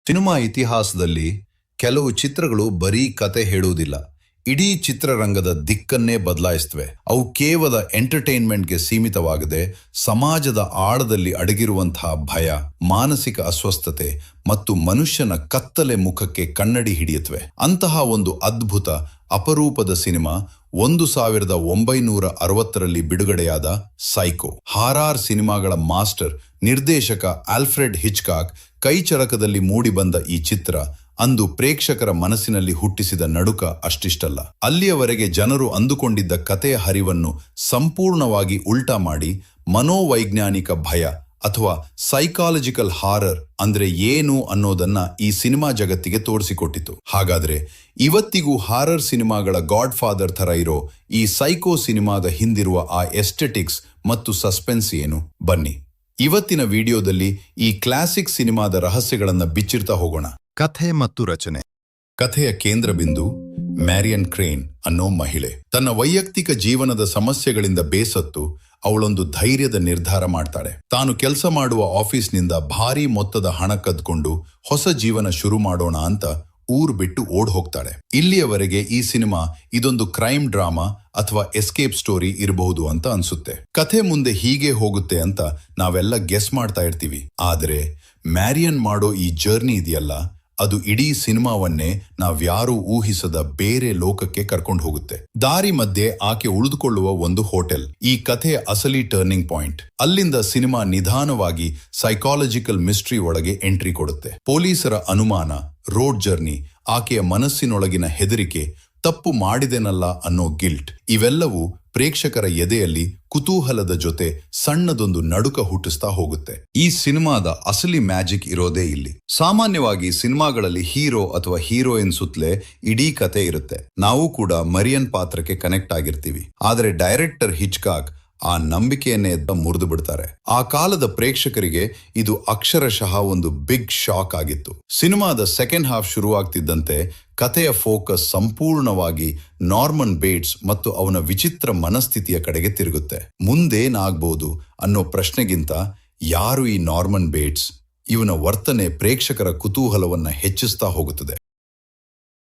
Cinema ಇತಿಹಾಸದಲ್ಲಿ ಕೆಲವು ಚಿತ್ರಗಳು ಬರೀ ಕತೆ ಹೇಳುವುದಿಲ್ಲ, ಇಡೀ ಚಿತ್ರರಂಗದ ದಿಕ್ಕನ್ನೇ ಬದಲಾಯಿಸುತ್ತವೆ. ಅವು ಕೇವಲ ಎಂಟರ್ಟೈನ್ಮೆಂಟ್ಗೆ ಸೀಮಿತವಾಗದೆ ಸಮಾಜದ ಆಳದಲ್ಲಿ ಅಡಗಿರುವಂತಹ ಭಯ, ಮಾನಸಿಕ ಅಸ್ವಸ್ಥತೆ ಮತ್ತು ಮನುಷ್ಯನ ಕತ್ತಲೆ ಮುಖಕ್ಕೆ ಕನ್ನಡಿ ಹಿಡಿಯುತ್ತವೆ. ಅಂತಹ ಒಂದು ಅದ್ಭುತ ಅಪರೂಪದ ಸಿನಿಮಾ 1960ರಲ್ಲಿ ಬಿಡುಗಡೆಯಾದ ಸೈಕೋ. ಹಾರರ್ ಸಿನಿಮಾಗಳ ಮಾಸ್ಟರ್ ನಿರ್ದೇಶಕ ಆಲ್ಫ್ರೆಡ್ ಹಿಚ್ಕಾಕ್ ಕೈಚಳಕದಲ್ಲಿ ಮೂಡಿಬಂದ ಈ ಚಿತ್ರ ಅಂದು ಪ್ರೇಕ್ಷಕರ ಮನಸ್ಸಿನಲ್ಲಿ ಹುಟ್ಟಿಸಿದ ನಡುಕ ಅಷ್ಟಿಷ್ಟಲ್ಲ. ಅಲ್ಲಿಯವರೆಗೆ ಜನರು ಅಂದುಕೊಂಡಿದ್ದ ಕಥೆಯ ಹರಿವನ್ನು ಸಂಪೂರ್ಣವಾಗಿ ಉಲ್ಟಾ ಮಾಡಿ ಮನೋವೈಜ್ಞಾನಿಕ ಭಯ ಅಥವಾ ಸೈಕಾಲಜಿಕಲ್ ಹಾರರ್ ಅಂದ್ರೆ ಏನು ಅನ್ನೋದನ್ನ ಈ ಸಿನಿಮಾ ಜಗತ್ತಿಗೆ ತೋರಿಸಿಕೊಟ್ಟಿತು. ಹಾಗಾದ್ರೆ ಇವತ್ತಿಗೂ ಹಾರರ್ ಸಿನಿಮಾಗಳ ಗಾಡ್ ಫಾದರ್ ಥರ ಇರೋ ಈ ಸೈಕೋ ಸಿನಿಮಾದ ಹಿಂದಿರುವ ಆ ಎಸ್ಥೆಟಿಕ್ಸ್ ಮತ್ತು ಸಸ್ಪೆನ್ಸ್ ಏನು? ಬನ್ನಿ ಇವತ್ತಿನ ವಿಡಿಯೋದಲ್ಲಿ ಈ ಕ್ಲಾಸಿಕ್ ಸಿನಿಮಾದ ರಹಸ್ಯಗಳನ್ನ ಬಿಚ್ಚಿಡ್ತಾ ಹೋಗೋಣ. ಕಥೆ ಮತ್ತು ರಚನೆ. ಕಥೆಯ ಕೇಂದ್ರ ಬಿಂದು ಮ್ಯಾರಿಯನ್ ಕ್ರೇನ್ ಅನ್ನೋ ಮಹಿಳೆ. ತನ್ನ ವೈಯಕ್ತಿಕ ಜೀವನದ ಸಮಸ್ಯೆಗಳಿಂದ ಬೇಸತ್ತು ಅವಳೊಂದು ಧೈರ್ಯದ ನಿರ್ಧಾರ ಮಾಡ್ತಾಳೆ. ತಾನು ಕೆಲಸ ಮಾಡುವ ಆಫೀಸ್ನಿಂದ ಭಾರೀ ಮೊತ್ತದ ಹಣ ಕದ್ಕೊಂಡು ಹೊಸ ಜೀವನ ಶುರು ಮಾಡೋಣ ಅಂತ ಊರು ಬಿಟ್ಟು ಓಡ್ ಹೋಗ್ತಾಳೆ. ಇಲ್ಲಿಯವರೆಗೆ ಈ ಸಿನಿಮಾ ಇದೊಂದು ಕ್ರೈಮ್ ಡ್ರಾಮಾ ಅಥವಾ ಎಸ್ಕೇಪ್ ಸ್ಟೋರಿ ಇರಬಹುದು ಅಂತ ಅನ್ಸುತ್ತೆ. ಕಥೆ ಮುಂದೆ ಹೀಗೆ ಹೋಗುತ್ತೆ ಅಂತ ನಾವೆಲ್ಲ ಗೆಸ್ ಮಾಡ್ತಾ ಇರ್ತೀವಿ. ಆದರೆ ಮ್ಯಾರಿಯನ್ ಮಾಡೋ ಈ ಜರ್ನಿ ಇದೆಯಲ್ಲ, ಅದು ಇಡೀ ಸಿನಿಮಾವನ್ನೇ ನಾವ್ಯಾರೂ ಊಹಿಸದ ಬೇರೆ ಲೋಕಕ್ಕೆ ಕರ್ಕೊಂಡು ಹೋಗುತ್ತೆ. ದಾರಿ ಮಧ್ಯೆ ಆಕೆ ಉಳಿದುಕೊಳ್ಳುವ ಒಂದು ಹೋಟೆಲ್ ಈ ಕಥೆಯ ಅಸಲಿ ಟರ್ನಿಂಗ್ ಪಾಯಿಂಟ್. ಅಲ್ಲಿಂದ ಸಿನಿಮಾ ನಿಧಾನವಾಗಿ ಸೈಕಾಲಜಿಕಲ್ ಮಿಸ್ಟ್ರಿ ಒಳಗೆ ಎಂಟ್ರಿ ಕೊಡುತ್ತೆ. ಪೊಲೀಸರ ಅನುಮಾನ, ರೋಡ್ ಜರ್ನಿ, ಆಕೆಯ ಮನಸ್ಸಿನೊಳಗಿನ ಹೆದರಿಕೆ, ತಪ್ಪು ಮಾಡಿದೆನಲ್ಲ ಅನ್ನೋ ಗಿಲ್ಟ್, ಇವೆಲ್ಲವೂ ಪ್ರೇಕ್ಷಕರ ಎದೆಯಲ್ಲಿ ಕುತೂಹಲದ ಜೊತೆ ಸಣ್ಣದೊಂದು ನಡುಕ ಹುಟ್ಟಿಸ್ತಾ ಹೋಗುತ್ತೆ. ಈ ಸಿನಿಮಾದ ಅಸಲಿ ಮ್ಯಾಜಿಕ್ ಇರೋದೇ ಇಲ್ಲಿ. ಸಾಮಾನ್ಯವಾಗಿ ಸಿನಿಮಾಗಳಲ್ಲಿ ಹೀರೋ ಅಥವಾ ಹೀರೋಯಿನ್ ಸುತ್ತಲೇ ಇಡೀ ಕತೆ ಇರುತ್ತೆ. ನಾವು ಕೂಡ ಮರಿಯನ್ ಪಾತ್ರಕ್ಕೆ ಕನೆಕ್ಟ್ ಆಗಿರ್ತೀವಿ. ಆದರೆ ಡೈರೆಕ್ಟರ್ ಹಿಚ್ಕಾಕ್ ಆ ನಂಬಿಕೆಯನ್ನೇ ಮುರಿದು ಬಿಡ್ತಾರೆ. ಆ ಕಾಲದ ಪ್ರೇಕ್ಷಕರಿಗೆ ಇದು ಅಕ್ಷರಶಃ ಒಂದು ಬಿಗ್ ಶಾಕ್ ಆಗಿತ್ತು. ಸಿನಿಮಾದ ಸೆಕೆಂಡ್ ಹಾಫ್ ಶುರುವಾಗ್ತಿದ್ದಂತೆ ಕಥೆಯ ಫೋಕಸ್ ಸಂಪೂರ್ಣವಾಗಿ ನಾರ್ಮನ್ ಬೇಟ್ಸ್ ಮತ್ತು ಅವನ ವಿಚಿತ್ರ ಮನಸ್ಥಿತಿಯ ಕಡೆಗೆ ತಿರುಗುತ್ತೆ. ಮುಂದೇನಾಗ್ಬೋದು ಅನ್ನೋ ಪ್ರಶ್ನೆಗಿಂತ ಯಾರು ಈ ನಾರ್ಮನ್ ಬೇಟ್ಸ್, ಇವನ ವರ್ತನೆ ಪ್ರೇಕ್ಷಕರ ಕುತೂಹಲವನ್ನ ಹೆಚ್ಚಿಸ್ತಾ ಹೋಗುತ್ತದೆ.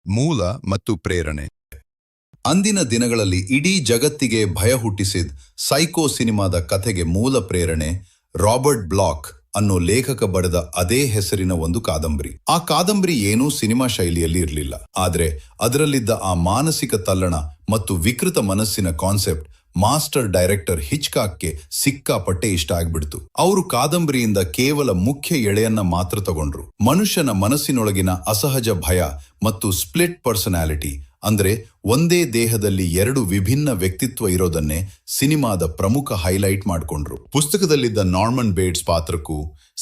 ಮೂಲ ಮತ್ತು ಪ್ರೇರಣೆ. ಅಂದಿನ ದಿನಗಳಲ್ಲಿ ಇಡೀ ಜಗತ್ತಿಗೆ ಭಯ ಹುಟ್ಟಿಸಿದ ಸೈಕೋ ಸಿನಿಮಾದ ಕಥೆಗೆ ಮೂಲ ಪ್ರೇರಣೆ ರಾಬರ್ಟ್ ಬ್ಲಾಕ್ ಅನ್ನೋ ಲೇಖಕ ಬರೆದ ಅದೇ ಹೆಸರಿನ ಒಂದು ಕಾದಂಬರಿ. ಆ ಕಾದಂಬರಿ ಏನೂ ಸಿನಿಮಾ ಶೈಲಿಯಲ್ಲಿ ಇರಲಿಲ್ಲ. ಆದ್ರೆ ಅದರಲ್ಲಿದ್ದ ಆ ಮಾನಸಿಕ ತಲ್ಲಣ ಮತ್ತು ವಿಕೃತ ಮನಸ್ಸಿನ ಕಾನ್ಸೆಪ್ಟ್ ಮಾಸ್ಟರ್ ಡೈರೆಕ್ಟರ್ ಹಿಚ್ಕಾಕ್ಗೆ ಸಿಕ್ಕಾಪಟ್ಟೆ ಇಷ್ಟ ಆಗ್ಬಿಡ್ತು. ಅವರು ಕಾದಂಬರಿಯಿಂದ ಕೇವಲ ಮುಖ್ಯ ಎಳೆಯನ್ನ ಮಾತ್ರ ತಗೊಂಡ್ರು. ಮನುಷ್ಯನ ಮನಸ್ಸಿನೊಳಗಿನ ಅಸಹಜ ಭಯ ಮತ್ತು ಸ್ಪ್ಲಿಟ್ ಪರ್ಸನಾಲಿಟಿ, ಅಂದ್ರೆ ಒಂದೇ ದೇಹದಲ್ಲಿ ಎರಡು ವಿಭಿನ್ನ ವ್ಯಕ್ತಿತ್ವ ಇರೋದನ್ನೇ ಸಿನಿಮಾದ ಪ್ರಮುಖ ಹೈಲೈಟ್ ಮಾಡಿಕೊಂಡ್ರು. ಪುಸ್ತಕದಲ್ಲಿದ್ದ ನಾರ್ಮನ್ ಬೇಟ್ಸ್ ಪಾತ್ರಕ್ಕೂ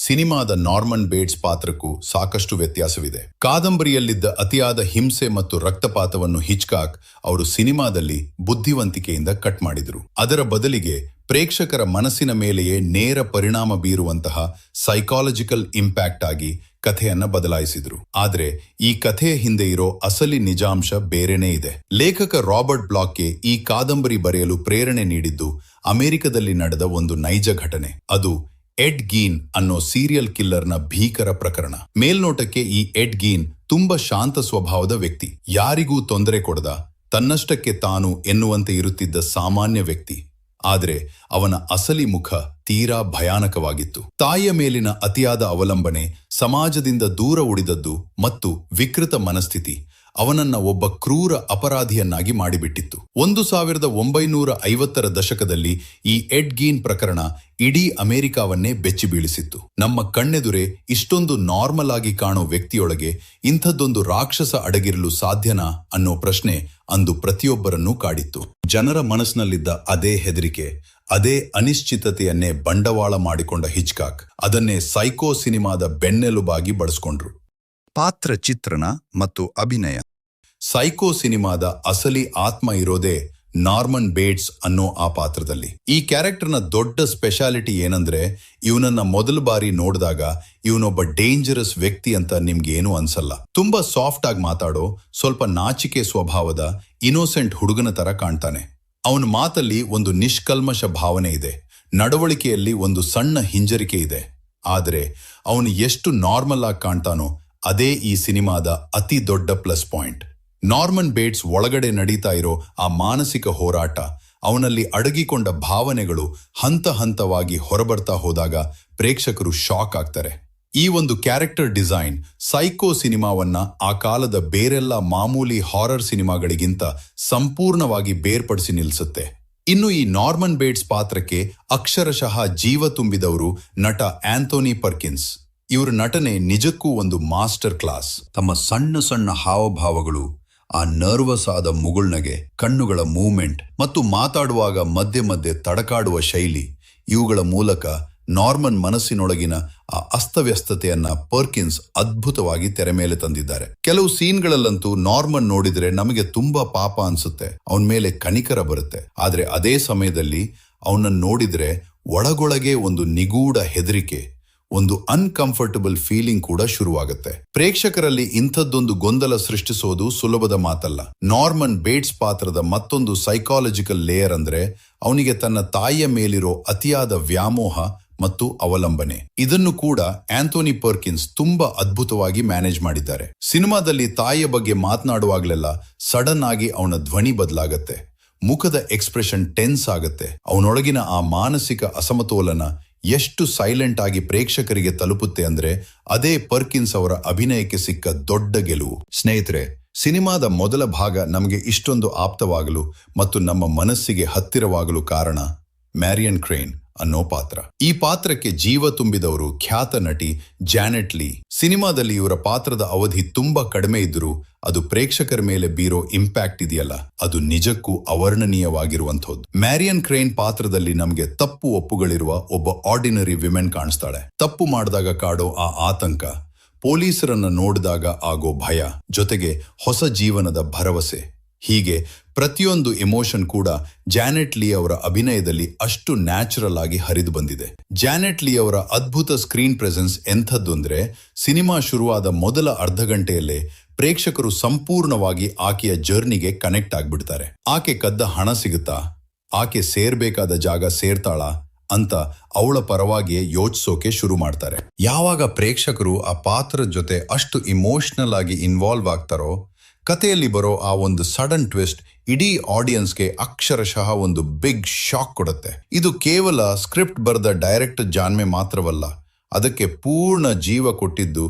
ಸಿನಿಮಾದ ನಾರ್ಮನ್ ಬೇಟ್ಸ್ ಪಾತ್ರಕ್ಕೂ ಸಾಕಷ್ಟು ವ್ಯತ್ಯಾಸವಿದೆ. ಕಾದಂಬರಿಯಲ್ಲಿದ್ದ ಅತಿಯಾದ ಹಿಂಸೆ ಮತ್ತು ರಕ್ತಪಾತವನ್ನು ಹಿಚ್ಕಾಕ್ ಅವರು ಸಿನಿಮಾದಲ್ಲಿ ಬುದ್ಧಿವಂತಿಕೆಯಿಂದ ಕಟ್ ಮಾಡಿದ್ರು. ಅದರ ಬದಲಿಗೆ ಪ್ರೇಕ್ಷಕರ ಮನಸ್ಸಿನ ಮೇಲೆಯೇ ನೇರ ಪರಿಣಾಮ ಬೀರುವಂತಹ ಸೈಕಾಲಜಿಕಲ್ ಇಂಪ್ಯಾಕ್ಟ್ ಆಗಿ ಕಥೆಯನ್ನ ಬದಲಾಯಿಸಿದ್ರು. ಆದ್ರೆ ಈ ಕಥೆಯ ಹಿಂದೆ ಇರೋ ಅಸಲಿ ನಿಜಾಂಶ ಬೇರೆನೇ ಇದೆ. ಲೇಖಕ ರಾಬರ್ಟ್ ಬ್ಲಾಕ್ಗೆ ಈ ಕಾದಂಬರಿ ಬರೆಯಲು ಪ್ರೇರಣೆ ನೀಡಿದ್ದು ಅಮೆರಿಕದಲ್ಲಿ ನಡೆದ ಒಂದು ನೈಜ ಘಟನೆ. ಅದು ಎಡ್ ಗೀನ್ ಅನ್ನೋ ಸೀರಿಯಲ್ ಕಿಲ್ಲರ್ನ ಭೀಕರ ಪ್ರಕರಣ. ಮೇಲ್ನೋಟಕ್ಕೆ ಈ ಎಡ್ ಗೀನ್ ತುಂಬಾ ಶಾಂತ ಸ್ವಭಾವದ ವ್ಯಕ್ತಿ, ಯಾರಿಗೂ ತೊಂದರೆ ಕೊಡದ, ತನ್ನಷ್ಟಕ್ಕೆ ತಾನು ಎನ್ನುವಂತೆ ಇರುತ್ತಿದ್ದ ಸಾಮಾನ್ಯ ವ್ಯಕ್ತಿ. ಆದ್ರೆ ಅವನ ಅಸಲಿ ಮುಖ ತೀರಾ ಭಯಾನಕವಾಗಿತ್ತು. ತಾಯಿಯ ಮೇಲಿನ ಅತಿಯಾದ ಅವಲಂಬನೆ, ಸಮಾಜದಿಂದ ದೂರ ಉಳಿದದ್ದು ಮತ್ತು ವಿಕೃತ ಮನಸ್ಥಿತಿ ಅವನನ್ನ ಒಬ್ಬ ಕ್ರೂರ ಅಪರಾಧಿಯನ್ನಾಗಿ ಮಾಡಿಬಿಟ್ಟಿತ್ತು. 1950ರ ದಶಕದಲ್ಲಿ ಈ ಎಡ್ ಗೀನ್ ಪ್ರಕರಣ ಇಡೀ ಅಮೆರಿಕಾವನ್ನೇ ಬೆಚ್ಚಿ ಬೀಳಿಸಿತ್ತು. ನಮ್ಮ ಕಣ್ಣೆದುರೇ ಇಷ್ಟೊಂದು ನಾರ್ಮಲ್ ಆಗಿ ಕಾಣೋ ವ್ಯಕ್ತಿಯೊಳಗೆ ಇಂಥದ್ದೊಂದು ರಾಕ್ಷಸ ಅಡಗಿರಲು ಸಾಧ್ಯನಾ ಅನ್ನೋ ಪ್ರಶ್ನೆ ಅಂದು ಪ್ರತಿಯೊಬ್ಬರನ್ನೂ ಕಾಡಿತ್ತು. ಜನರ ಮನಸ್ಸಿನಲ್ಲಿದ್ದ ಅದೇ ಹೆದರಿಕೆ, ಅದೇ ಅನಿಶ್ಚಿತತೆಯನ್ನೇ ಬಂಡವಾಳ ಮಾಡಿಕೊಂಡ ಹಿಚ್ಕಾಕ್ ಅದನ್ನೇ ಸೈಕೋ ಸಿನಿಮಾದ ಬೆನ್ನೆಲುಬಾಗಿ ಬಳಸ್ಕೊಂಡ್ರು. ಪಾತ್ರ ಚಿತ್ರಣ ಮತ್ತು ಅಭಿನಯ. ಸೈಕೋ ಸಿನಿಮಾದ ಅಸಲಿ ಆತ್ಮ ಇರೋದೇ ನಾರ್ಮನ್ ಬೇಟ್ಸ್ ಅನ್ನೋ ಆ ಪಾತ್ರದಲ್ಲಿ. ಈ ಕ್ಯಾರೆಕ್ಟರ್ನ ದೊಡ್ಡ ಸ್ಪೆಷಾಲಿಟಿ ಏನಂದ್ರೆ, ಇವನನ್ನ ಮೊದಲ ಬಾರಿ ನೋಡಿದಾಗ ಇವನೊಬ್ಬ ಡೇಂಜರಸ್ ವ್ಯಕ್ತಿ ಅಂತ ನಿಮ್ಗೇನು ಅನ್ಸಲ್ಲ. ತುಂಬಾ ಸಾಫ್ಟ್ ಆಗಿ ಮಾತಾಡೋ, ಸ್ವಲ್ಪ ನಾಚಿಕೆ ಸ್ವಭಾವದ ಇನೋಸೆಂಟ್ ಹುಡುಗನ ತರ ಕಾಣ್ತಾನೆ. ಅವನ ಮಾತಲ್ಲಿ ಒಂದು ನಿಷ್ಕಲ್ಮಶ ಭಾವನೆ ಇದೆ, ನಡವಳಿಕೆಯಲ್ಲಿ ಒಂದು ಸಣ್ಣ ಹಿಂಜರಿಕೆ ಇದೆ. ಆದರೆ ಅವನು ಎಷ್ಟು ನಾರ್ಮಲ್ ಆಗಿ ಕಾಣ್ತಾನೋ ಅದೇ ಈ ಸಿನಿಮಾದ ಅತಿ ದೊಡ್ಡ ಪ್ಲಸ್ ಪಾಯಿಂಟ್. ನಾರ್ಮನ್ ಬೇಟ್ಸ್ ಒಳಗಡೆ ನಡೀತಾ ಇರೋ ಆ ಮಾನಸಿಕ ಹೋರಾಟ, ಅವನಲ್ಲಿ ಅಡಗಿಕೊಂಡ ಭಾವನೆಗಳು ಹಂತ ಹಂತವಾಗಿ ಹೊರಬರ್ತಾ ಹೋದಾಗ ಪ್ರೇಕ್ಷಕರು ಶಾಕ್ ಆಗ್ತಾರೆ. ಈ ಒಂದು ಕ್ಯಾರೆಕ್ಟರ್ ಡಿಸೈನ್ ಸೈಕೋ ಸಿನಿಮಾವನ್ನ ಆ ಕಾಲದ ಬೇರೆಲ್ಲ ಮಾಮೂಲಿ ಹಾರರ್ ಸಿನಿಮಾಗಳಿಗಿಂತ ಸಂಪೂರ್ಣವಾಗಿ ಬೇರ್ಪಡಿಸಿ ನಿಲ್ಲಿಸುತ್ತೆ. ಇನ್ನು ಈ ನಾರ್ಮನ್ ಬೇಟ್ಸ್ ಪಾತ್ರಕ್ಕೆ ಅಕ್ಷರಶಃ ಜೀವ ತುಂಬಿದವರು ನಟ ಆಂಥೋನಿ ಪರ್ಕಿನ್ಸ್. ಇವರ ನಟನೆ ನಿಜಕ್ಕೂ ಒಂದು ಮಾಸ್ಟರ್ ಕ್ಲಾಸ್. ತಮ್ಮ ಸಣ್ಣ ಸಣ್ಣ ಹಾವಭಾವಗಳು, ಆ ನರ್ವಸ್ ಆದ ಮುಗುಳ್ನಗೆ, ಕಣ್ಣುಗಳ ಮೂವ್ಮೆಂಟ್ ಮತ್ತು ಮಾತಾಡುವಾಗ ಮಧ್ಯೆ ಮಧ್ಯೆ ತಡಕಾಡುವ ಶೈಲಿ, ಇವುಗಳ ಮೂಲಕ ನಾರ್ಮನ್ ಮನಸ್ಸಿನೊಳಗಿನ ಆ ಅಸ್ತವ್ಯಸ್ತತೆಯನ್ನ ಪರ್ಕಿನ್ಸ್ ಅದ್ಭುತವಾಗಿ ತೆರೆ ಮೇಲೆ ತಂದಿದ್ದಾರೆ. ಕೆಲವು ಸೀನ್ಗಳಲ್ಲಂತೂ ನಾರ್ಮನ್ ನೋಡಿದ್ರೆ ನಮಗೆ ತುಂಬಾ ಪಾಪ ಅನ್ಸುತ್ತೆ, ಅವನ ಮೇಲೆ ಕನಿಕರ ಬರುತ್ತೆ. ಆದ್ರೆ ಅದೇ ಸಮಯದಲ್ಲಿ ಅವನನ್ನು ನೋಡಿದ್ರೆ ಒಳಗೊಳಗೆ ಒಂದು ನಿಗೂಢ ಹೆದರಿಕೆ, ಒಂದು ಅನ್ಕಂಫರ್ಟಬಲ್ ಫೀಲಿಂಗ್ ಕೂಡ ಶುರುವಾಗುತ್ತೆ. ಪ್ರೇಕ್ಷಕರಲ್ಲಿ ಇಂಥದ್ದೊಂದು ಗೊಂದಲ ಸೃಷ್ಟಿಸೋದು ಸುಲಭದ ಮಾತಲ್ಲ. ನಾರ್ಮನ್ ಬೇಟ್ಸ್ ಪಾತ್ರದ ಮತ್ತೊಂದು ಸೈಕಾಲಜಿಕಲ್ ಲೇಯರ್ ಅಂದ್ರೆ ಅವನಿಗೆ ತನ್ನ ತಾಯಿಯ ಮೇಲಿರೋ ಅತಿಯಾದ ವ್ಯಾಮೋಹ ಮತ್ತು ಅವಲಂಬನೆ. ಇದನ್ನು ಕೂಡ ಆಂಥೋನಿ ಪರ್ಕಿನ್ಸ್ ತುಂಬಾ ಅದ್ಭುತವಾಗಿ ಮ್ಯಾನೇಜ್ ಮಾಡಿದ್ದಾರೆ. ಸಿನಿಮಾದಲ್ಲಿ ತಾಯಿಯ ಬಗ್ಗೆ ಮಾತನಾಡುವಾಗಲೆಲ್ಲ ಸಡನ್ ಆಗಿ ಅವನ ಧ್ವನಿ ಬದಲಾಗತ್ತೆ, ಮುಖದ ಎಕ್ಸ್ಪ್ರೆಷನ್ ಟೆನ್ಸ್ ಆಗತ್ತೆ. ಅವನೊಳಗಿನ ಆ ಮಾನಸಿಕ ಅಸಮತೋಲನ ಎಷ್ಟು ಸೈಲೆಂಟ್ ಆಗಿ ಪ್ರೇಕ್ಷಕರಿಗೆ ತಲುಪುತ್ತೆ ಅಂದ್ರೆ ಅದೇ ಪರ್ಕಿನ್ಸ್ ಅವರ ಅಭಿನಯಕ್ಕೆ ಸಿಕ್ಕ ದೊಡ್ಡ ಗೆಲುವು. ಸ್ನೇಹಿತರೆ, ಸಿನಿಮಾದ ಮೊದಲ ಭಾಗ ನಮಗೆ ಇಷ್ಟೊಂದು ಆಪ್ತವಾಗಲು ಮತ್ತು ನಮ್ಮ ಮನಸ್ಸಿಗೆ ಹತ್ತಿರವಾಗಲು ಕಾರಣ ಮ್ಯಾರಿಯನ್ ಕ್ರೇನ್ ಅನ್ನೋ ಪಾತ್ರ. ಈ ಪಾತ್ರಕ್ಕೆ ಜೀವ ತುಂಬಿದವರು ಖ್ಯಾತ ನಟಿ ಜಾನೆಟ್ ಲೀ. ಸಿನಿಮಾದಲ್ಲಿ ಇವರ ಪಾತ್ರದ ಅವಧಿ ತುಂಬಾ ಕಡಿಮೆ ಇದ್ದರೂ ಅದು ಪ್ರೇಕ್ಷಕರ ಮೇಲೆ ಬೀರೋ ಇಂಪ್ಯಾಕ್ಟ್ ಇದೆಯಲ್ಲ, ಅದು ನಿಜಕ್ಕೂ ಅವರ್ಣನೀಯವಾಗಿರುವಂಥದ್ದು. ಮ್ಯಾರಿಯನ್ ಕ್ರೇನ್ ಪಾತ್ರದಲ್ಲಿ ನಮಗೆ ತಪ್ಪು ಒಪ್ಪುಗಳಿರುವ ಒಬ್ಬ ಆರ್ಡಿನರಿ ವಿಮೆನ್ ಕಾಣಿಸ್ತಾಳೆ. ತಪ್ಪು ಮಾಡಿದಾಗ ಕಾಡೋ ಆ ಆತಂಕ, ಪೊಲೀಸರನ್ನ ನೋಡಿದಾಗ ಆಗೋ ಭಯ, ಜೊತೆಗೆ ಹೊಸ ಜೀವನದ ಭರವಸೆ, ಹೀಗೆ ಪ್ರತಿಯೊಂದು ಎಮೋಷನ್ ಕೂಡ ಜಾನೆಟ್ ಲೀ ಅವರ ಅಭಿನಯದಲ್ಲಿ ಅಷ್ಟು ನ್ಯಾಚುರಲ್ ಆಗಿ ಹರಿದು ಬಂದಿದೆ. ಜಾನೆಟ್ ಲೀ ಅವರ ಅದ್ಭುತ ಸ್ಕ್ರೀನ್ ಪ್ರೆಸೆನ್ಸ್ ಎಂಥದ್ದು ಅಂದ್ರೆ ಸಿನಿಮಾ ಶುರುವಾದ ಮೊದಲ ಅರ್ಧ ಗಂಟೆಯಲ್ಲೇ ಪ್ರೇಕ್ಷಕರು ಸಂಪೂರ್ಣವಾಗಿ ಆಕೆಯ ಜರ್ನಿಗೆ ಕನೆಕ್ಟ್ ಆಗ್ಬಿಡ್ತಾರೆ. ಆಕೆ ಕದ್ದ ಹಣ ಸಿಗುತ್ತಾ, ಆಕೆ ಸೇರ್ಬೇಕಾದ ಜಾಗ ಸೇರ್ತಾಳಾ ಅಂತ ಅವಳ ಪರವಾಗಿಯೇ ಯೋಚಿಸೋಕೆ ಶುರು ಮಾಡ್ತಾರೆ. ಯಾವಾಗ ಪ್ರೇಕ್ಷಕರು ಆ ಪಾತ್ರದ ಜೊತೆ ಅಷ್ಟು ಇಮೋಷನಲ್ ಆಗಿ ಇನ್ವಾಲ್ವ್ ಆಗ್ತಾರೋ, ಕಥೆಯಲ್ಲಿ ಬರೋ ಆ ಒಂದು ಸಡನ್ ಟ್ವಿಸ್ಟ್ ಇಡೀ ಆಡಿಯನ್ಸ್ಗೆ ಅಕ್ಷರಶಃ ಒಂದು ಬಿಗ್ ಶಾಕ್ ಕೊಡುತ್ತೆ. ಇದು ಕೇವಲ ಸ್ಕ್ರಿಪ್ಟ್ ಬರೆದ ಡೈರೆಕ್ಟರ್ ಜಾನ್ಮೆ ಮಾತ್ರವಲ್ಲ, ಅದಕ್ಕೆ ಪೂರ್ಣ ಜೀವ ಕೊಟ್ಟಿದ್ದು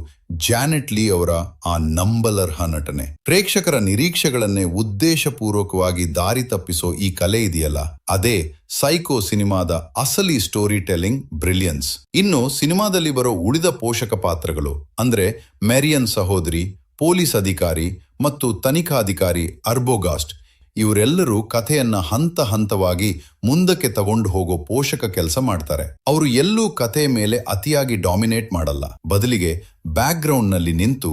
ಜಾನೆಟ್ ಲೀ ಅವರ ಆ ನಂಬಲರ್ಹ ನಟನೆ. ಪ್ರೇಕ್ಷಕರ ನಿರೀಕ್ಷೆಗಳನ್ನೇ ಉದ್ದೇಶಪೂರ್ವಕವಾಗಿ ದಾರಿ ತಪ್ಪಿಸೋ ಈ ಕಲೆ ಇದೆಯಲ್ಲ, ಅದೇ ಸೈಕೋ ಸಿನಿಮಾದ ಅಸಲಿ ಸ್ಟೋರಿ ಟೆಲ್ಲಿಂಗ್ ಬ್ರಿಲಿಯನ್ಸ್. ಇನ್ನು ಸಿನಿಮಾದಲ್ಲಿ ಬರೋ ಉಳಿದ ಪೋಷಕ ಪಾತ್ರಗಳು ಅಂದ್ರೆ ಮೆರಿಯನ್ ಸಹೋದರಿ, ಪೊಲೀಸ್ ಅಧಿಕಾರಿ ಮತ್ತು ತನಿಖಾಧಿಕಾರಿ ಅರ್ಬೋಗಾಸ್ಟ್, ಇವರೆಲ್ಲರೂ ಕಥೆಯನ್ನ ಹಂತ ಹಂತವಾಗಿ ಮುಂದಕ್ಕೆ ತಗೊಂಡು ಹೋಗೋ ಪೋಷಕ ಕೆಲಸ ಮಾಡ್ತಾರೆ. ಅವರು ಎಲ್ಲೂ ಕಥೆಯ ಮೇಲೆ ಅತಿಯಾಗಿ ಡಾಮಿನೇಟ್ ಮಾಡಲ್ಲ, ಬದಲಿಗೆ ಬ್ಯಾಕ್ ಗ್ರೌಂಡ್ ನಲ್ಲಿ ನಿಂತು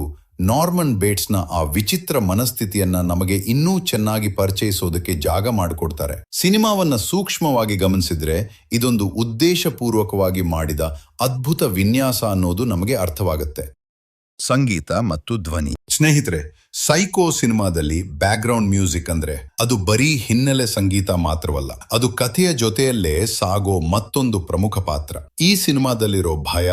ನಾರ್ಮನ್ ಬೇಟ್ಸ್ನ ಆ ವಿಚಿತ್ರ ಮನಸ್ಥಿತಿಯನ್ನ ನಮಗೆ ಇನ್ನೂ ಚೆನ್ನಾಗಿ ಪರಿಚಯಿಸೋದಕ್ಕೆ ಜಾಗ ಮಾಡಿಕೊಡ್ತಾರೆ. ಸಿನಿಮಾವನ್ನ ಸೂಕ್ಷ್ಮವಾಗಿ ಗಮನಿಸಿದ್ರೆ ಇದೊಂದು ಉದ್ದೇಶಪೂರ್ವಕವಾಗಿ ಮಾಡಿದ ಅದ್ಭುತ ವಿನ್ಯಾಸ ಅನ್ನೋದು ನಮಗೆ ಅರ್ಥವಾಗುತ್ತೆ. ಸಂಗೀತ ಮತ್ತು ಧ್ವನಿ. ಸ್ನೇಹಿತರೆ, ಸೈಕೋ ಸಿನಿಮಾದಲ್ಲಿ ಬ್ಯಾಕ್ಗ್ರೌಂಡ್ ಮ್ಯೂಸಿಕ್ ಅಂದ್ರೆ ಅದು ಬರೀ ಹಿನ್ನೆಲೆ ಸಂಗೀತ ಮಾತ್ರವಲ್ಲ, ಅದು ಕಥೆಯ ಜೊತೆಯಲ್ಲೇ ಸಾಗೋ ಮತ್ತೊಂದು ಪ್ರಮುಖ ಪಾತ್ರ. ಈ ಸಿನಿಮಾದಲ್ಲಿರೋ ಭಯ,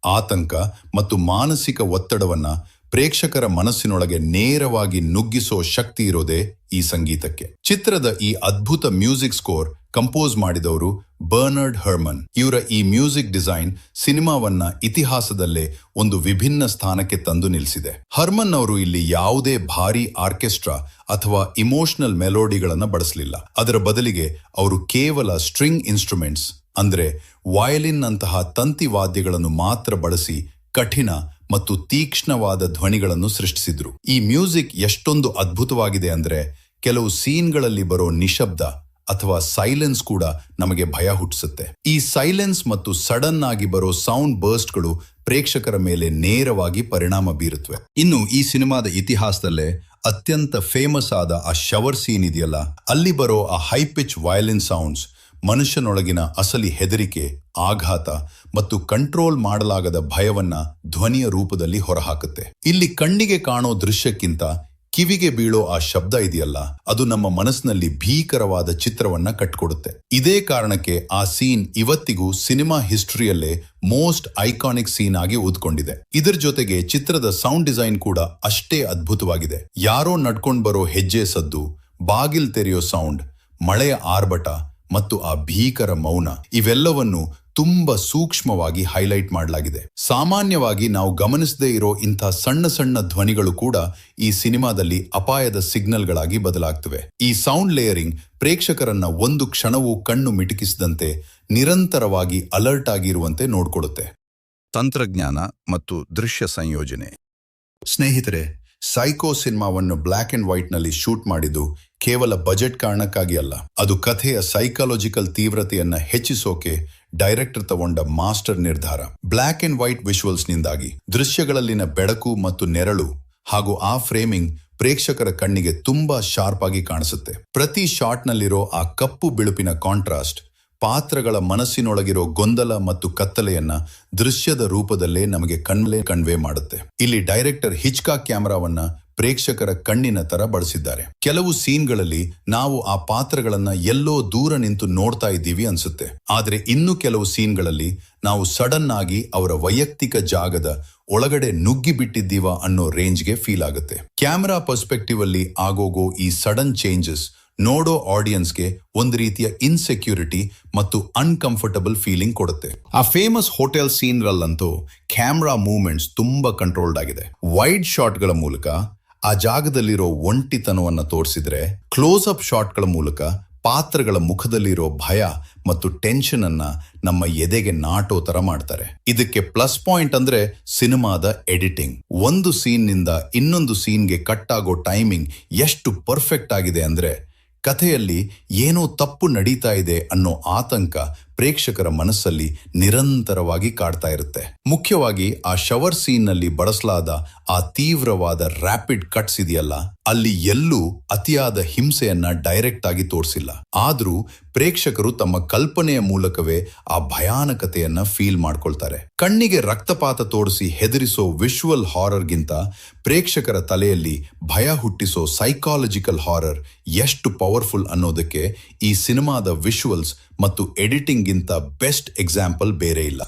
ಆತಂಕ ಮತ್ತು ಮಾನಸಿಕ ಒತ್ತಡವನ್ನ ಪ್ರೇಕ್ಷಕರ ಮನಸ್ಸಿನೊಳಗೆ ನೇರವಾಗಿ ನುಗ್ಗಿಸೋ ಶಕ್ತಿ ಇರೋದೇ ಈ ಸಂಗೀತಕ್ಕೆ. ಚಿತ್ರದ ಈ ಅದ್ಭುತ ಮ್ಯೂಸಿಕ್ ಸ್ಕೋರ್ ಕಂಪೋಸ್ ಮಾಡಿದವರು ಬರ್ನಾರ್ಡ್ ಹರ್ಮನ್. ಇವರ ಈ ಮ್ಯೂಸಿಕ್ ಡಿಸೈನ್ ಸಿನಿಮಾವನ್ನ ಇತಿಹಾಸದಲ್ಲೇ ಒಂದು ವಿಭಿನ್ನ ಸ್ಥಾನಕ್ಕೆ ತಂದು ನಿಲ್ಲಿಸಿದೆ. ಹರ್ಮನ್ ಅವರು ಇಲ್ಲಿ ಯಾವುದೇ ಭಾರೀ ಆರ್ಕೆಸ್ಟ್ರಾ ಅಥವಾ ಇಮೋಷನಲ್ ಮೆಲೋಡಿಗಳನ್ನ ಬಳಸಲಿಲ್ಲ. ಅದರ ಬದಲಿಗೆ ಅವರು ಕೇವಲ ಸ್ಟ್ರಿಂಗ್ ಇನ್ಸ್ಟ್ರೂಮೆಂಟ್ಸ್ ಅಂದ್ರೆ ವಯಲಿನ್ ಅಂತಹ ತಂತಿ ವಾದ್ಯಗಳನ್ನು ಮಾತ್ರ ಬಳಸಿ ಕಠಿಣ ಮತ್ತು ತೀಕ್ಷ್ಣವಾದ ಧ್ವನಿಗಳನ್ನು ಸೃಷ್ಟಿಸಿದ್ರು. ಈ ಮ್ಯೂಸಿಕ್ ಎಷ್ಟೊಂದು ಅದ್ಭುತವಾಗಿದೆ ಅಂದ್ರೆ ಕೆಲವು ಸೀನ್ಗಳಲ್ಲಿ ಬರೋ ನಿಶಬ್ದ ಅಥವಾ ಸೈಲೆನ್ಸ್ ಕೂಡ ನಮಗೆ ಭಯ ಹುಟ್ಟಿಸುತ್ತೆ. ಈ ಸೈಲೆನ್ಸ್ ಮತ್ತು ಸಡನ್ ಆಗಿ ಬರೋ ಸೌಂಡ್ ಬರ್ಸ್ಟ್ಗಳು ಪ್ರೇಕ್ಷಕರ ಮೇಲೆ ನೇರವಾಗಿ ಪರಿಣಾಮ ಬೀರುತ್ತವೆ. ಇನ್ನು ಈ ಸಿನಿಮಾದ ಇತಿಹಾಸದಲ್ಲೇ ಅತ್ಯಂತ ಫೇಮಸ್ ಆದ ಆ ಶವರ್ ಸೀನ್ ಇದೆಯಲ್ಲ, ಅಲ್ಲಿ ಬರೋ ಆ ಹೈ ಪಿಚ್ ವಯಲಿನ್ ಸೌಂಡ್ಸ್ ಮನುಷ್ಯನೊಳಗಿನ ಅಸಲಿ ಹೆದರಿಕೆ, ಆಘಾತ ಮತ್ತು ಕಂಟ್ರೋಲ್ ಮಾಡಲಾಗದ ಭಯವನ್ನ ಧ್ವನಿಯ ರೂಪದಲ್ಲಿ ಹೊರಹಾಕುತ್ತೆ. ಇಲ್ಲಿ ಕಣ್ಣಿಗೆ ಕಾಣೋ ದೃಶ್ಯಕ್ಕಿಂತ ಕಿವಿಗೆ ಬೀಳೋ ಆ ಶಬ್ದ ಇದೆಯಲ್ಲ, ಅದು ನಮ್ಮ ಮನಸ್ಸಿನಲ್ಲಿ ಭೀಕರವಾದ ಚಿತ್ರವನ್ನ ಕಟ್ಕೊಡುತ್ತೆ. ಇದೇ ಕಾರಣಕ್ಕೆ ಆ ಸೀನ್ ಇವತ್ತಿಗೂ ಸಿನಿಮಾ ಹಿಸ್ಟರಿಯಲ್ಲೇ ಮೋಸ್ಟ್ ಐಕಾನಿಕ್ ಸೀನ್ ಆಗಿ ಉದ್ಕೊಂಡಿದೆ. ಇದರ ಜೊತೆಗೆ ಚಿತ್ರದ ಸೌಂಡ್ ಡಿಸೈನ್ ಕೂಡ ಅಷ್ಟೇ ಅದ್ಭುತವಾಗಿದೆ. ಯಾರೋ ನಡ್ಕೊಂಡ್ ಬರೋ ಹೆಜ್ಜೆ ಸದ್ದು, ಬಾಗಿಲ್ ತೆರೆಯೋ ಸೌಂಡ್, ಮಳೆಯ ಆರ್ಭಟ ಮತ್ತು ಆ ಭೀಕರ ಮೌನ, ಇವೆಲ್ಲವನ್ನು ತುಂಬಾ ಸೂಕ್ಷ್ಮವಾಗಿ ಹೈಲೈಟ್ ಮಾಡಲಾಗಿದೆ. ಸಾಮಾನ್ಯವಾಗಿ ನಾವು ಗಮನಿಸದೇ ಇರೋ ಇಂಥ ಸಣ್ಣ ಸಣ್ಣ ಧ್ವನಿಗಳು ಕೂಡ ಈ ಸಿನಿಮಾದಲ್ಲಿ ಅಪಾಯದ ಸಿಗ್ನಲ್ಗಳಾಗಿ ಬದಲಾಗ್ತವೆ. ಈ ಸೌಂಡ್ ಲೇಯರಿಂಗ್ ಪ್ರೇಕ್ಷಕರನ್ನ ಒಂದು ಕ್ಷಣವೂ ಕಣ್ಣು ಮಿಟುಕಿಸದಂತೆ ನಿರಂತರವಾಗಿ ಅಲರ್ಟ್ ಆಗಿರುವಂತೆ ನೋಡ್ಕೊಡುತ್ತೆ. ತಂತ್ರಜ್ಞಾನ ಮತ್ತು ದೃಶ್ಯ ಸಂಯೋಜನೆ. ಸ್ನೇಹಿತರೆ, ಸೈಕೋ ಸಿನಿಮಾವನ್ನು ಬ್ಲ್ಯಾಕ್ ಅಂಡ್ ವೈಟ್ ನಲ್ಲಿ ಶೂಟ್ ಮಾಡಿದ್ದು ಕೇವಲ ಬಜೆಟ್ ಕಾರಣಕ್ಕಾಗಿ ಅಲ್ಲ. ಅದು ಕಥೆಯ ಸೈಕಾಲಜಿಕಲ್ ತೀವ್ರತೆಯನ್ನ ಹೆಚ್ಚಿಸೋಕೆ ಡೈರೆಕ್ಟರ್ ತಗೊಂಡ ಮಾಸ್ಟರ್ ನಿರ್ಧಾರ. ಬ್ಲ್ಯಾಕ್ ಅಂಡ್ ವೈಟ್ ವಿಜುವಲ್ಸ್ ನಿಂದಾಗಿ ದೃಶ್ಯಗಳಲ್ಲಿನ ಬೆಳಕು ಮತ್ತು ನೆರಳು ಹಾಗೂ ಆ ಫ್ರೇಮಿಂಗ್ ಪ್ರೇಕ್ಷಕರ ಕಣ್ಣಿಗೆ ತುಂಬಾ ಶಾರ್ಪ್ ಆಗಿ ಕಾಣಿಸುತ್ತೆ. ಪ್ರತಿ ಶಾಟ್ನಲ್ಲಿರೋ ಆ ಕಪ್ಪು ಬಿಳುಪಿನ ಕಾಂಟ್ರಾಸ್ಟ್ ಪಾತ್ರಗಳ ಮನಸ್ಸಿನೊಳಗಿರೋ ಗೊಂದಲ ಮತ್ತು ಕತ್ತಲೆಯನ್ನ ದೃಶ್ಯದ ರೂಪದಲ್ಲೇ ನಮಗೆ ಕಣ್ವೇ ಮಾಡುತ್ತೆ. ಇಲ್ಲಿ ಡೈರೆಕ್ಟರ್ ಹಿಚ್ಕಾಕ್ ಕ್ಯಾಮೆರಾವನ್ನ ಪ್ರೇಕ್ಷಕರ ಕಣ್ಣಿನ ತರ ಬಳಸಿದ್ದಾರೆ. ಕೆಲವು ಸೀನ್ಗಳಲ್ಲಿ ನಾವು ಆ ಪಾತ್ರಗಳನ್ನ ಎಲ್ಲೋ ದೂರ ನಿಂತು ನೋಡ್ತಾ ಇದ್ದೀವಿ ಅನ್ಸುತ್ತೆ. ಆದ್ರೆ ಇನ್ನು ಕೆಲವು ಸೀನ್ಗಳಲ್ಲಿ ನಾವು ಸಡನ್ ಆಗಿ ಅವರ ವೈಯಕ್ತಿಕ ಜಾಗದ ಒಳಗಡೆ ನುಗ್ಗಿ ಬಿಟ್ಟಿದ್ದೀವ ಅನ್ನೋ ರೇಂಜ್ಗೆ ಫೀಲ್ ಆಗುತ್ತೆ. ಕ್ಯಾಮೆರಾ ಪರ್ಸ್ಪೆಕ್ಟಿವ್ ಅಲ್ಲಿ ಆಗೋಗೋ ಈ ಸಡನ್ ಚೇಂಜಸ್ ನೋಡೋ ಆಡಿಯನ್ಸ್ಗೆ ಒಂದು ರೀತಿಯ ಇನ್ಸೆಕ್ಯೂರಿಟಿ ಮತ್ತು ಅನ್ಕಂಫರ್ಟಬಲ್ ಫೀಲಿಂಗ್ ಕೊಡುತ್ತೆ. ಆ ಫೇಮಸ್ ಹೋಟೆಲ್ ಸೀನ್ರಲ್ಲಂತೂ ಕ್ಯಾಮ್ರಾ ಮೂವ್ಮೆಂಟ್ಸ್ ತುಂಬಾ ಕಂಟ್ರೋಲ್ಡ್ ಆಗಿದೆ. ವೈಡ್ ಶಾಟ್ಗಳ ಮೂಲಕ ಆ ಜಾಗದಲ್ಲಿರೋ ಒಂಟಿತನವನ್ನ ತೋರಿಸಿದ್ರೆ, ಕ್ಲೋಸ್ ಅಪ್ ಶಾಟ್ಗಳ ಮೂಲಕ ಪಾತ್ರಗಳ ಮುಖದಲ್ಲಿರೋ ಭಯ ಮತ್ತು ಟೆನ್ಷನ್ ಅನ್ನ ನಮ್ಮ ಎದೆಗೆ ನಾಟೋ ತರ ಮಾಡ್ತಾರೆ. ಇದಕ್ಕೆ ಪ್ಲಸ್ ಪಾಯಿಂಟ್ ಅಂದ್ರೆ ಸಿನಿಮಾದ ಎಡಿಟಿಂಗ್. ಒಂದು ಸೀನ್ ನಿಂದ ಇನ್ನೊಂದು ಸೀನ್ಗೆ ಕಟ್ ಆಗೋ ಟೈಮಿಂಗ್ ಎಷ್ಟು ಪರ್ಫೆಕ್ಟ್ ಆಗಿದೆ ಅಂದ್ರೆ, ಕಥೆಯಲ್ಲಿ ಏನೋ ತಪ್ಪು ನಡೀತಾ ಇದೆ ಅನ್ನೋ ಆತಂಕ ಪ್ರೇಕ್ಷಕರ ಮನಸ್ಸಲ್ಲಿ ನಿರಂತರವಾಗಿ ಕಾಡ್ತಾ ಇರುತ್ತೆ. ಮುಖ್ಯವಾಗಿ ಆ ಶವರ್ ಸೀನ್ ನಲ್ಲಿ ಬಳಸಲಾದ ಆ ತೀವ್ರವಾದ ರ್ಯಾಪಿಡ್ ಕಟ್ಸ್ ಇದೆಯಲ್ಲ, ಅಲ್ಲಿ ಎಲ್ಲೂ ಅತಿಯಾದ ಹಿಂಸೆಯನ್ನ ಡೈರೆಕ್ಟ್ ಆಗಿ ತೋರಿಸಿಲ್ಲ. ಆದ್ರೂ ಪ್ರೇಕ್ಷಕರು ತಮ್ಮ ಕಲ್ಪನೆಯ ಮೂಲಕವೇ ಆ ಭಯಾನಕತೆಯನ್ನ ಫೀಲ್ ಮಾಡ್ಕೊಳ್ತಾರೆ. ಕಣ್ಣಿಗೆ ರಕ್ತಪಾತ ತೋರಿಸಿ ಹೆದರಿಸೋ ವಿಜುವಲ್ ಹಾರರ್ಗಿಂತ ಪ್ರೇಕ್ಷಕರ ತಲೆಯಲ್ಲಿ ಭಯ ಹುಟ್ಟಿಸೋ ಸೈಕಾಲಜಿಕಲ್ ಹಾರರ್ ಎಷ್ಟು ಪವರ್ಫುಲ್ ಅನ್ನೋದಕ್ಕೆ ಈ ಸಿನಿಮಾದ ವಿಜುವಲ್ಸ್ ಮತ್ತು ಎಡಿಟಿಂಗ್ ಗಿಂತ ಬೆಸ್ಟ್ ಎಕ್ಸಾಂಪಲ್ ಬೇರೆ ಇಲ್ಲ.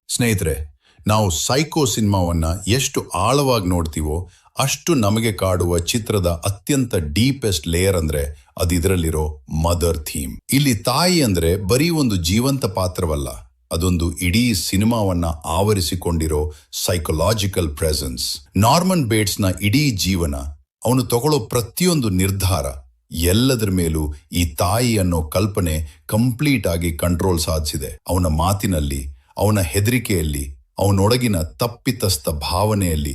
ಸ್ನೇಹಿತರೆ, ನಾವು ಸೈಕೋ ಸಿನಿಮಾವನ್ನ ಎಷ್ಟು ಆಳವಾಗಿ ನೋಡ್ತೀವೋ ಅಷ್ಟು ನಮಗೆ ಕಾಡುವ ಚಿತ್ರದ ಅತ್ಯಂತ ಡೀಪೆಸ್ಟ್ ಲೇಯರ್ ಅಂದ್ರೆ ಅದು ಇದರಲ್ಲಿರೋ ಮದರ್ ಥೀಮ್. ಇಲ್ಲಿ ತಾಯಿ ಅಂದ್ರೆ ಬರೀ ಒಂದು ಜೀವಂತ ಪಾತ್ರವಲ್ಲ, ಅದೊಂದು ಇಡೀ ಸಿನಿಮಾವನ್ನ ಆವರಿಸಿಕೊಂಡಿರೋ ಸೈಕಲಾಜಿಕಲ್ ಪ್ರೆಸೆನ್ಸ್. ನಾರ್ಮನ್ ಬೇಟ್ಸ್ನ ಇಡೀ ಜೀವನ, ಅವನು ತಗೊಳ್ಳೋ ಪ್ರತಿಯೊಂದು ನಿರ್ಧಾರ, ಎಲ್ಲದರ ಮೇಲೂ ಈ ತಾಯಿ ಅನ್ನೋ ಕಲ್ಪನೆ ಕಂಪ್ಲೀಟ್ ಆಗಿ ಕಂಟ್ರೋಲ್ ಸಾಧಿಸಿದೆ. ಅವನ ಮಾತಿನಲ್ಲಿ, ಅವನ ಹೆದರಿಕೆಯಲ್ಲಿ, ಅವನೊಳಗಿನ ತಪ್ಪಿತಸ್ಥ ಭಾವನೆಯಲ್ಲಿ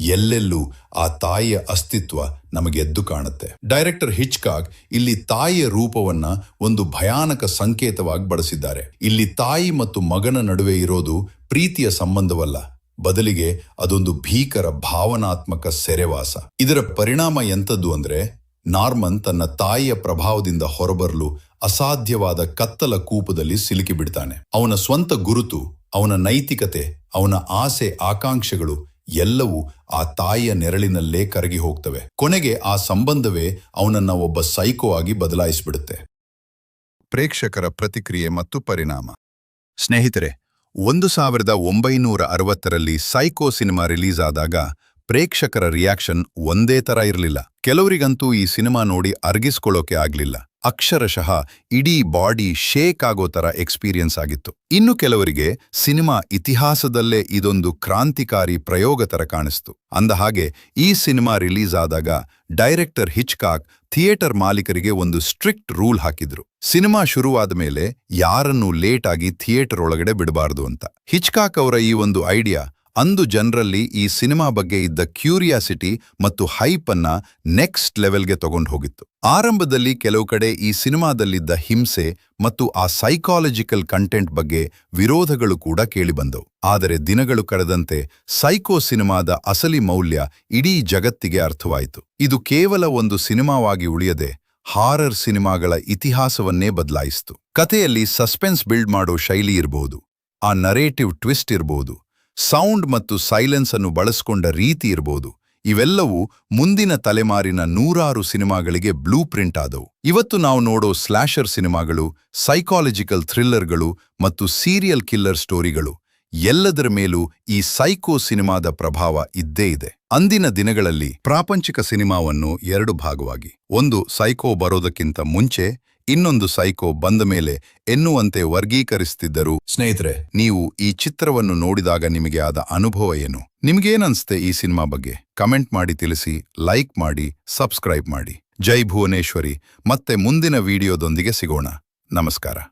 ಎಲ್ಲೆಲ್ಲೂ ಆ ತಾಯಿಯ ಅಸ್ತಿತ್ವ ನಮಗೆ ಎದ್ದು ಕಾಣುತ್ತೆ. ಡೈರೆಕ್ಟರ್ ಹಿಚ್ಕಾಕ್ ಇಲ್ಲಿ ತಾಯಿಯ ರೂಪವನ್ನ ಒಂದು ಭಯಾನಕ ಸಂಕೇತವಾಗಿ ಬಳಸಿದ್ದಾರೆ. ಇಲ್ಲಿ ತಾಯಿ ಮತ್ತು ಮಗನ ನಡುವೆ ಇರೋದು ಪ್ರೀತಿಯ ಸಂಬಂಧವಲ್ಲ, ಬದಲಿಗೆ ಅದೊಂದು ಭೀಕರ ಭಾವನಾತ್ಮಕ ಸೆರೆವಾಸ. ಇದರ ಪರಿಣಾಮ ಎಂಥದ್ದು ಅಂದ್ರೆ, ನಾರ್ಮನ್ ತನ್ನ ತಾಯಿಯ ಪ್ರಭಾವದಿಂದ ಹೊರಬರಲು ಅಸಾಧ್ಯವಾದ ಕತ್ತಲ ಕೂಪದಲ್ಲಿ ಸಿಲುಕಿಬಿಡ್ತಾನೆ. ಅವನ ಸ್ವಂತ ಗುರುತು, ಅವನ ನೈತಿಕತೆ, ಅವನ ಆಸೆ ಆಕಾಂಕ್ಷೆಗಳು ಎಲ್ಲವೂ ಆ ತಾಯಿಯ ನೆರಳಿನಲ್ಲೇ ಕರಗಿ ಹೋಗ್ತವೆ. ಕೊನೆಗೆ ಆ ಸಂಬಂಧವೇ ಅವನನ್ನ ಒಬ್ಬ ಸೈಕೋ ಆಗಿ ಬದಲಾಯಿಸಿಬಿಡುತ್ತೆ. ಪ್ರೇಕ್ಷಕರ ಪ್ರತಿಕ್ರಿಯೆ ಮತ್ತು ಪರಿಣಾಮ. ಸ್ನೇಹಿತರೆ, 1960ರಲ್ಲಿ ಸೈಕೋ ಸಿನಿಮಾ ರಿಲೀಸ್ ಆದಾಗ ಪ್ರೇಕ್ಷಕರ ರಿಯಾಕ್ಷನ್ ಒಂದೇ ತರ ಇರಲಿಲ್ಲ. ಕೆಲವರಿಗಂತೂ ಈ ಸಿನಿಮಾ ನೋಡಿ ಅರ್ಗಿಸ್ಕೊಳ್ಳೋಕೆ ಆಗ್ಲಿಲ್ಲ. ಅಕ್ಷರಶಃ ಇಡೀ ಬಾಡಿ ಶೇಕ್ ಆಗೋ ತರ ಎಕ್ಸ್ಪೀರಿಯನ್ಸ್ ಆಗಿತ್ತು. ಇನ್ನು ಕೆಲವರಿಗೆ ಸಿನಿಮಾ ಇತಿಹಾಸದಲ್ಲೇ ಇದೊಂದು ಕ್ರಾಂತಿಕಾರಿ ಪ್ರಯೋಗ ತರ ಕಾಣಿಸ್ತು. ಅಂದಹಾಗೆ ಈ ಸಿನಿಮಾ ರಿಲೀಸ್ ಆದಾಗ ಡೈರೆಕ್ಟರ್ ಹಿಚ್ಕಾಕ್ ಥಿಯೇಟರ್ ಮಾಲೀಕರಿಗೆ ಒಂದು ಸ್ಟ್ರಿಕ್ಟ್ ರೂಲ್ ಹಾಕಿದ್ರು. ಸಿನಿಮಾ ಶುರುವಾದ ಮೇಲೆ ಯಾರನ್ನೂ ಲೇಟ್ ಆಗಿ ಥಿಯೇಟರ್ ಒಳಗಡೆ ಬಿಡಬಾರದು ಅಂತ. ಹಿಚ್ಕಾಕ್ ಅವರ ಈ ಒಂದು ಐಡಿಯಾ ಅಂದು ಜನರಲ್ಲಿ ಈ ಸಿನಿಮಾ ಬಗ್ಗೆ ಇದ್ದ ಕ್ಯೂರಿಯಾಸಿಟಿ ಮತ್ತು ಹೈಪ್ ಅನ್ನ ನೆಕ್ಸ್ಟ್ ಲೆವೆಲ್ಗೆ ತಗೊಂಡು ಹೋಗಿತ್ತು. ಆರಂಭದಲ್ಲಿ ಕೆಲವು ಕಡೆ ಈ ಸಿನಿಮಾದಲ್ಲಿದ್ದ ಹಿಂಸೆ ಮತ್ತು ಆ ಸೈಕಾಲಜಿಕಲ್ ಕಂಟೆಂಟ್ ಬಗ್ಗೆ ವಿರೋಧಗಳು ಕೂಡ ಕೇಳಿಬಂದವು. ಆದರೆ ದಿನಗಳು ಕಳೆದಂತೆ ಸೈಕೋ ಸಿನಿಮಾದ ಅಸಲಿ ಮೌಲ್ಯ ಇಡೀ ಜಗತ್ತಿಗೆ ಅರ್ಥವಾಯಿತು. ಇದು ಕೇವಲ ಒಂದು ಸಿನಿಮಾವಾಗಿ ಉಳಿಯದೆ ಹಾರರ್ ಸಿನಿಮಾಗಳ ಇತಿಹಾಸವನ್ನೇ ಬದಲಾಯಿಸಿತು. ಕಥೆಯಲ್ಲಿ ಸಸ್ಪೆನ್ಸ್ ಬಿಲ್ಡ್ ಮಾಡೋ ಶೈಲಿ ಇರಬಹುದು, ಆ ನರೇಟಿವ್ ಟ್ವಿಸ್ಟ್ ಇರಬಹುದು, ಸೌಂಡ್ ಮತ್ತು ಸೈಲೆನ್ಸ್ ಅನ್ನು ಬಳಸಿಕೊಂಡ ರೀತಿ ಇರಬಹುದು, ಇವೆಲ್ಲವೂ ಮುಂದಿನ ತಲೆಮಾರಿನ ನೂರಾರು ಸಿನಿಮಾಗಳಿಗೆ ಬ್ಲೂ ಪ್ರಿಂಟ್ ಆದವು. ಇವತ್ತು ನಾವು ನೋಡೋ ಸ್ಲ್ಯಾಶರ್ ಸಿನಿಮಾಗಳು, ಸೈಕಾಲಜಿಕಲ್ ಥ್ರಿಲ್ಲರ್ಗಳು ಮತ್ತು ಸೀರಿಯಲ್ ಕಿಲ್ಲರ್ ಸ್ಟೋರಿಗಳು ಎಲ್ಲದರ ಮೇಲೂ ಈ ಸೈಕೋ ಸಿನಿಮಾದ ಪ್ರಭಾವ ಇದ್ದೇ ಇದೆ. ಅಂದಿನ ದಿನಗಳಲ್ಲಿ ಪ್ರಾಪಂಚಿಕ ಸಿನಿಮಾವನ್ನು 2 ಭಾಗವಾಗಿ, ಒಂದು ಸೈಕೋ ಬರೋದಕ್ಕಿಂತ ಮುಂಚೆ, ಇನ್ನೊಂದು ಸೈಕೋ ಬಂದ ಮೇಲೆ ಎನ್ನುವಂತೆ ವರ್ಗೀಕರಿಸುತ್ತಿದ್ದರು. ಸ್ನೇಹಿತರೆ, ನೀವು ಈ ಚಿತ್ರವನ್ನು ನೋಡಿದಾಗ ನಿಮಗೆ ಆದ ಅನುಭವ ಏನು? ನಿಮಗೇನನ್ಸುತ್ತೆ ಈ ಸಿನಿಮಾ ಬಗ್ಗೆ? ಕಮೆಂಟ್ ಮಾಡಿ ತಿಳಿಸಿ, ಲೈಕ್ ಮಾಡಿ, ಸಬ್ಸ್ಕ್ರೈಬ್ ಮಾಡಿ. ಜೈ ಭುವನೇಶ್ವರಿ. ಮತ್ತೆ ಮುಂದಿನ ವಿಡಿಯೋದೊಂದಿಗೆ ಸಿಗೋಣ. ನಮಸ್ಕಾರ.